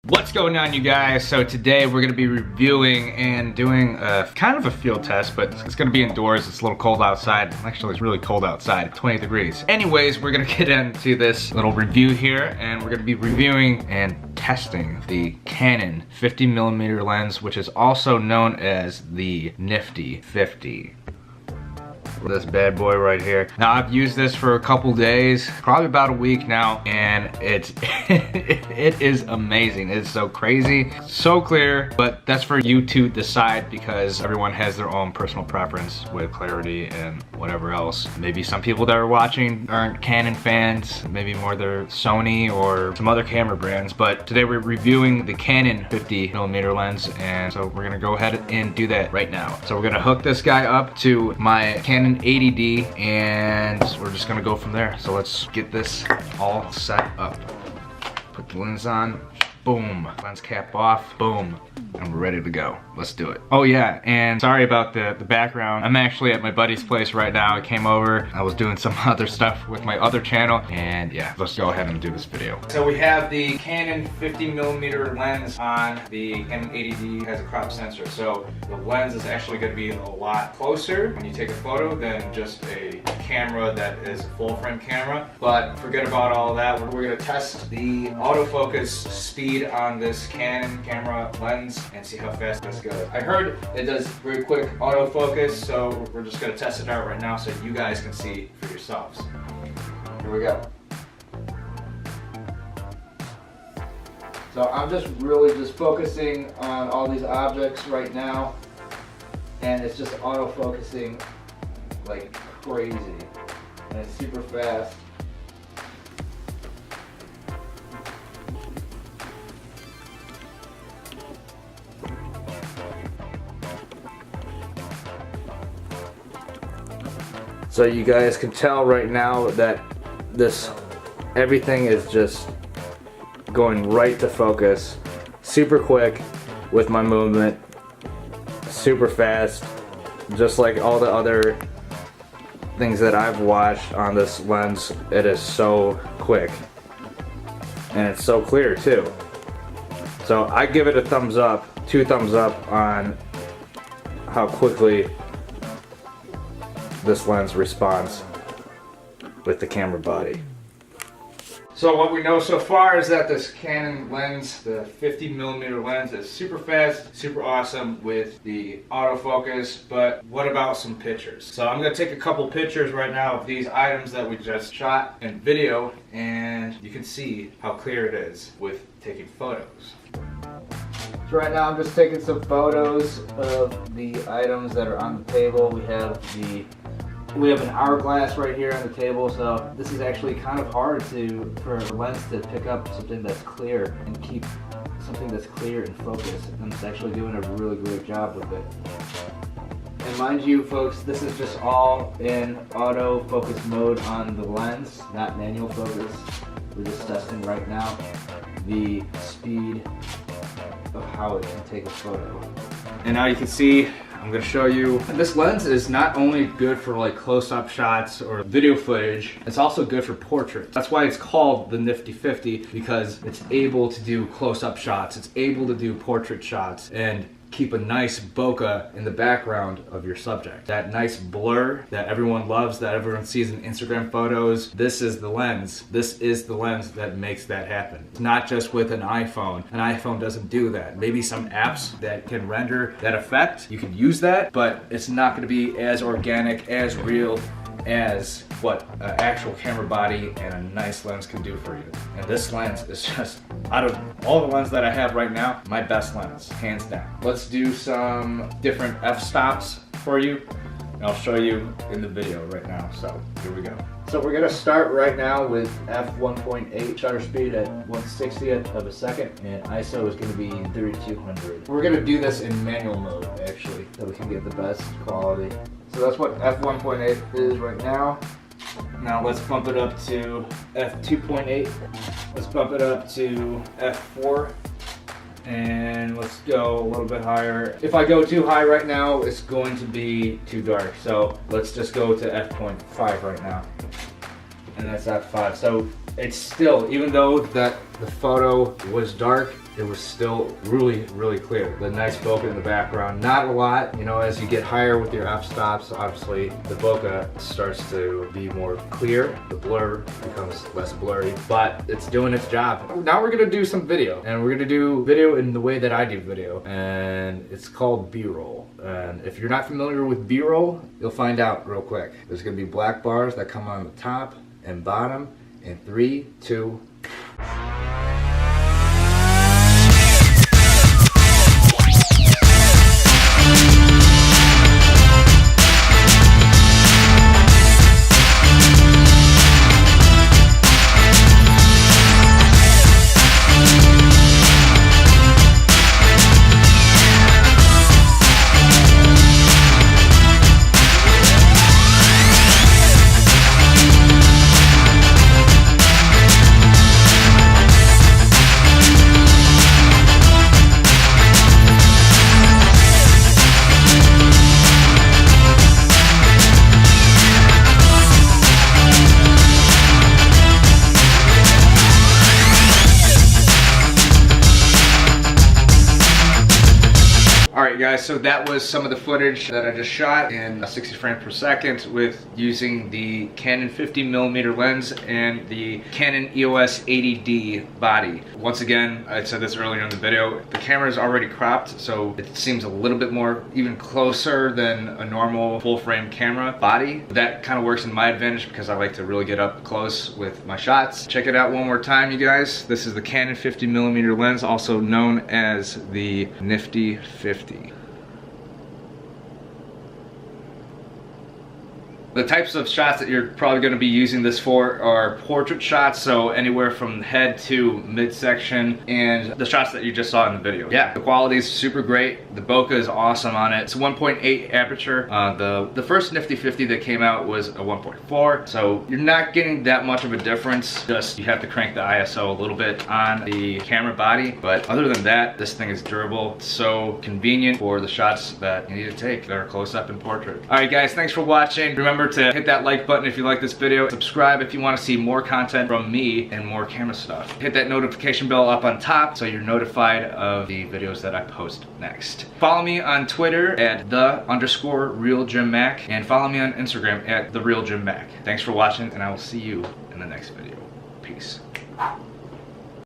What's going on, you guys? So today we're going to be reviewing and doing kind of a field test, but it's going to be indoors. It's a little cold outside. Actually, it's really cold outside, 20 degrees. Anyways, we're going to get into this little review here, and we're going to be reviewing and testing the Canon 50mm lens, which is also known as the Nifty 50. This bad boy right here. Now, I've used this for a couple days, probably about a week now, and it is amazing. It's so crazy, so clear, but that's for you to decide because everyone has their own personal preference with clarity and whatever else. Maybe some people that are watching aren't Canon fans, maybe more they're Sony or some other camera brands, but today we're reviewing the Canon 50mm lens, and so we're gonna go ahead and do that right now. So we're gonna hook this guy up to my Canon 80D, and we're just gonna go from there. So let's get this all set up. Put the lens on, boom. Lens cap off, boom. And we're ready to go. Let's do it. Oh yeah, and sorry about the background. I'm actually at my buddy's place right now. I came over, I was doing some other stuff with my other channel, and yeah, let's go ahead and do this video. So we have the Canon 50mm lens on the Canon 80D. It has a crop sensor, so the lens is actually going to be a lot closer when you take a photo than just a camera that is a full frame camera. But forget about all of that. We're going to test the autofocus speed on this Canon camera lens and see how fast this goes. I heard it does very quick autofocus, so we're just gonna test it out right now so you guys can see for yourselves. Here we go. So I'm just really focusing on all these objects right now, and it's just autofocusing like crazy, and it's super fast. So you guys can tell right now that everything is just going right to focus, super quick with my movement, super fast, just like all the other things that I've watched on this lens. It is so quick, and it's so clear too. So I give it a thumbs up, 2 thumbs up on how quickly this lens responds with the camera body. So what we know so far is that this Canon lens, the 50mm lens, is super fast, super awesome with the autofocus, but what about some pictures? So I'm going to take a couple pictures right now of these items that we just shot in video, and you can see how clear it is with taking photos. So right now I'm just taking some photos of the items that are on the table. We have an hourglass right here on the table, so this is actually kind of hard for a lens to pick up something that's clear and keep something that's clear in focus, and it's actually doing a really great job with it. And mind you folks, this is just all in autofocus mode on the lens, not manual focus. We're just testing right now the speed of how it can take a photo. And now you can see, I'm going to show you, this lens is not only good for like close-up shots or video footage, it's also good for portraits. That's why it's called the Nifty 50, because it's able to do close-up shots, it's able to do portrait shots, and keep a nice bokeh in the background of your subject. That nice blur that everyone loves, that everyone sees in Instagram photos, this is the lens. This is the lens that makes that happen. It's not just with an iPhone. An iPhone doesn't do that. Maybe some apps that can render that effect, you can use that, but it's not gonna be as organic, as real as what an actual camera body and a nice lens can do for you. And this lens is just, out of all the lenses that I have right now, my best lens, hands down. Let's do some different f-stops for you, and I'll show you in the video right now. So here we go. So we're gonna start right now with f1.8, shutter speed at 1/60th of a second, and ISO is gonna be 3200. We're gonna do this in manual mode actually, so we can get the best quality. So that's what f1.8 is right now. Now let's bump it up to f2.8. Let's bump it up to f4. And let's go a little bit higher. If I go too high right now, it's going to be too dark. So let's just go to f.5 right now. And that's f5. So it's still, even though that the photo was dark, it was still really, really clear. The nice bokeh in the background, not a lot. You know, as you get higher with your f-stops, obviously the bokeh starts to be more clear. The blur becomes less blurry, but it's doing its job. Now we're gonna do some video, and we're gonna do video in the way that I do video, and it's called B-roll. And if you're not familiar with B-roll, you'll find out real quick. There's gonna be black bars that come on the top and bottom in 3, 2. Alright guys, so that was some of the footage that I just shot in 60 frames per second with using the Canon 50mm lens and the Canon EOS 80D body. Once again, I said this earlier in the video, the camera is already cropped, so it seems a little bit more even closer than a normal full frame camera body. That kind of works in my advantage because I like to really get up close with my shots. Check it out one more time, you guys. This is the Canon 50mm lens, also known as the Nifty 50. The types of shots that you're probably going to be using this for are portrait shots, so anywhere from head to midsection, and the shots that you just saw in the video. Yeah, the quality is super great. The bokeh is awesome on it. It's a 1.8 aperture. The first Nifty 50 that came out was a 1.4, so you're not getting that much of a difference. Just you have to crank the ISO a little bit on the camera body, but other than that, this thing is durable. It's so convenient for the shots that you need to take that are close up in portrait. All right, guys, thanks for watching. Remember to hit that like button if you like this video. Subscribe if you want to see more content from me and more camera stuff. Hit that notification bell up on top so you're notified of the videos that I post next. Follow me on Twitter at _RealJimMac and follow me on Instagram at TheRealJimMac. Thanks for watching, and I will see you in the next video. Peace.